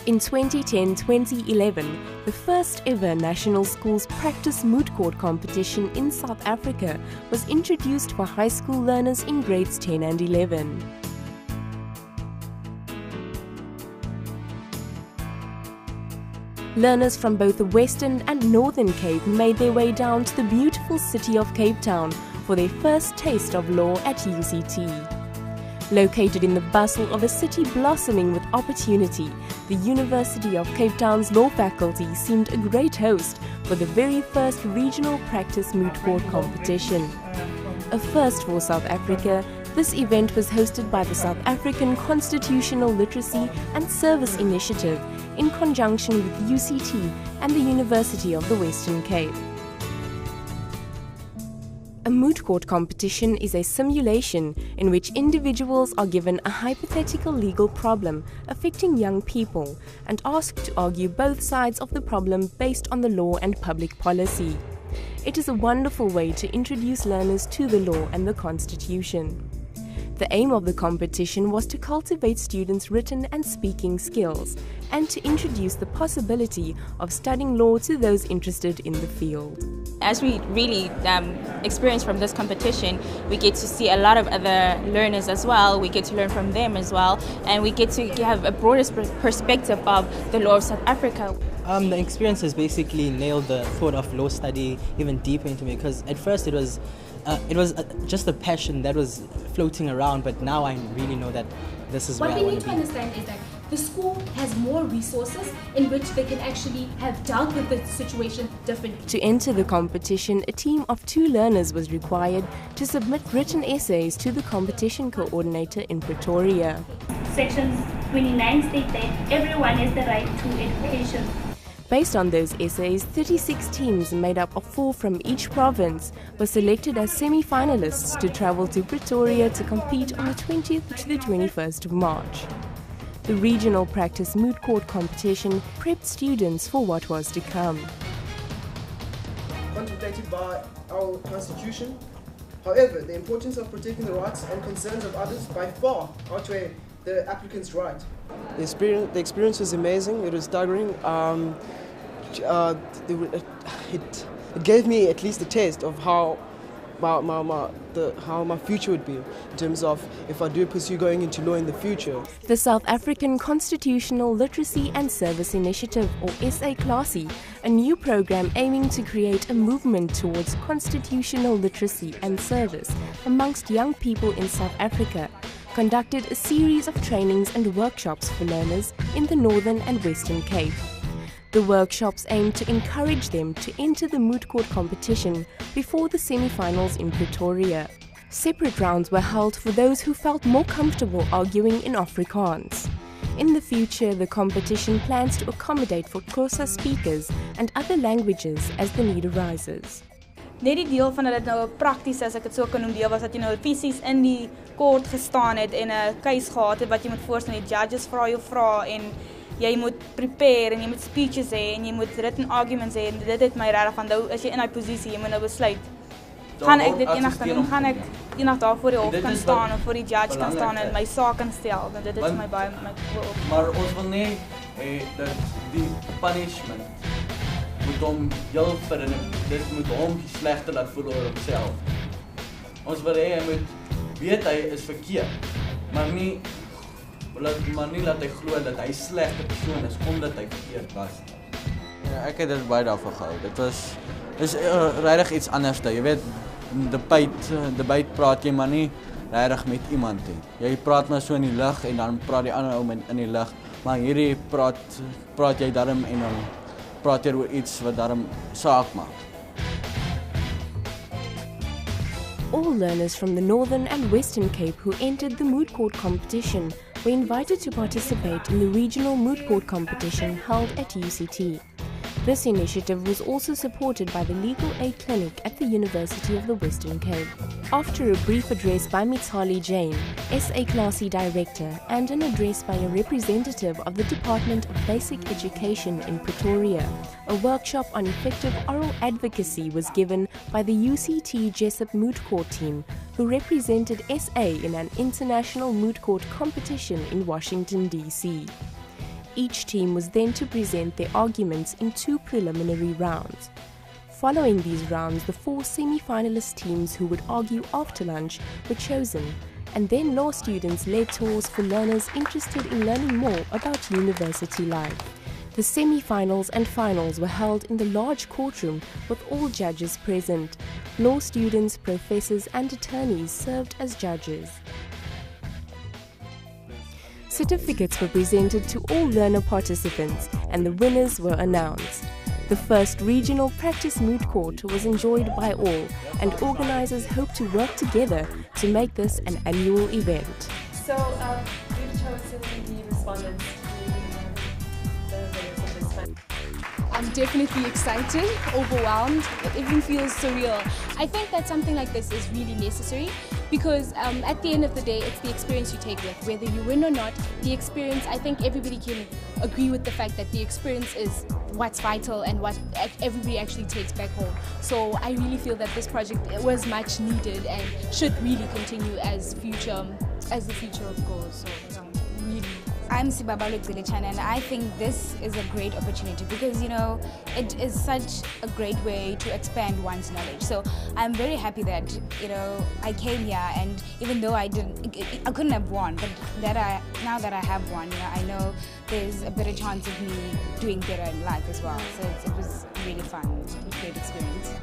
In 2010-2011, the first ever National Schools Practice Moot Court competition in South Africa was introduced for high school learners in grades 10 and 11. Learners from both the Western and Northern Cape made their way down to the beautiful city of Cape Town for their first taste of law at UCT. Located in the bustle of a city blossoming with opportunity, the University of Cape Town's Law Faculty seemed a great host for the very first regional practice moot court competition. A first for South Africa, this event was hosted by the South African Constitutional Literacy and Service Initiative in conjunction with UCT and the University of the Western Cape. A moot court competition is a simulation in which individuals are given a hypothetical legal problem affecting young people and asked to argue both sides of the problem based on the law and public policy. It is a wonderful way to introduce learners to the law and the Constitution. The aim of the competition was to cultivate students' written and speaking skills and to introduce the possibility of studying law to those interested in the field. As we really experience from this competition, we get to see a lot of other learners as well. We get to learn from them as well, and we get to have a broader perspective of the law of South Africa. The experience has basically nailed the thought of law study even deeper into me, because at first it was just a passion that was floating around, but now I really know that this is where I want to be. What we need to understand is that the school has more resources in which they can actually have dealt with the situation differently. To enter the competition, a team of 2 learners was required to submit written essays to the competition coordinator in Pretoria. Sections 29 state that everyone has the right to education. Based on those essays, 36 teams made up of 4 from each province were selected as semi-finalists to travel to Pretoria to compete on the 20th to the 21st of March. The regional practice moot court competition prepped students for what was to come. Contemplated by our Constitution, however, the importance of protecting the rights and concerns of others by far outweigh the applicant's right. The experience was amazing. It was staggering. It gave me at least a taste of how my future would be, in terms of if I do pursue going into law in the future. The South African Constitutional Literacy and Service Initiative, or SA Classy, a new program aiming to create a movement towards constitutional literacy and service amongst young people in South Africa, conducted a series of trainings and workshops for learners in the Northern and Western Cape. The workshops aimed to encourage them to enter the moot court competition before the semi-finals in Pretoria. Separate rounds were held for those who felt more comfortable arguing in Afrikaans. In the future, the competition plans to accommodate for Xhosa speakers and other languages as the need arises. Net die deel van dit nou prakties, as ek dit so kan noem, deel was dat jy nou fisies in die court gestaan het en 'n case gehad het wat jy moet voorstel. Die judges vra jou vrae en jy moet prepare en jy moet speeches hê en jy moet written arguments hê, en dit het my regtig van nou as jy in daai posisie, jy moet nou besluit. Gaan ek dit eendag doen? Gaan ek eendag daar voor die hof kan staan of voor die judge kan staan en my saak kan stel? Want dit is my baie my maar ons wil nie dat die punishment moet hom heel dit moet hom slegter laat voel oor homself. Ons wil hê hy moet weet hy is verkeerd, maar nie laat hy glo dat hy 'n slegte persoon is omdat hy verkeerd was. Ja, ek het dit baie daarvan gehou. Dis regtig iets anders. Jy weet, debat praat jy maar nie regtig met iemand nie. Jy praat maar so in die lug en dan praat die ander ou in die lug, maar hierdie praat jy darm en dan praat jy oor iets wat darm saak maak. All learners from the Northern and Western Cape who entered the moot court competition were invited to participate in the regional moot court competition held at UCT. This initiative was also supported by the Legal Aid Clinic at the University of the Western Cape. After a brief address by Mithali Jain, SA Classy Director, and an address by a representative of the Department of Basic Education in Pretoria, a workshop on effective oral advocacy was given by the UCT Jessup Moot Court team, who represented SA in an international moot court competition in Washington, D.C. Each team was then to present their arguments in 2 preliminary rounds. Following these rounds, the 4 semi-finalist teams who would argue after lunch were chosen, and then law students led tours for learners interested in learning more about university life. The semi-finals and finals were held in the large courtroom with all judges present. Law students, professors and attorneys served as judges. Certificates were presented to all learner participants and the winners were announced. The first regional practice moot court was enjoyed by all, and organizers hope to work together to make this an annual event. So, we've chosen the respondents to the winners of this fund. I'm definitely excited, overwhelmed. It even feels surreal. I think that something like this is really necessary because at the end of the day, it's the experience you take with. Whether you win or not, the experience, I think everybody can agree with the fact that the experience is what's vital and what everybody actually takes back home. So I really feel that this project was much needed and should really continue as the future goes. So really. I'm Sibabalo Gzilichan, and I think this is a great opportunity because, you know, it is such a great way to expand one's knowledge. So I'm very happy that, you know, I came here, and even though I couldn't have won, but now that I have won, you know, I know there's a better chance of me doing better in life as well. So it was really fun, great experience.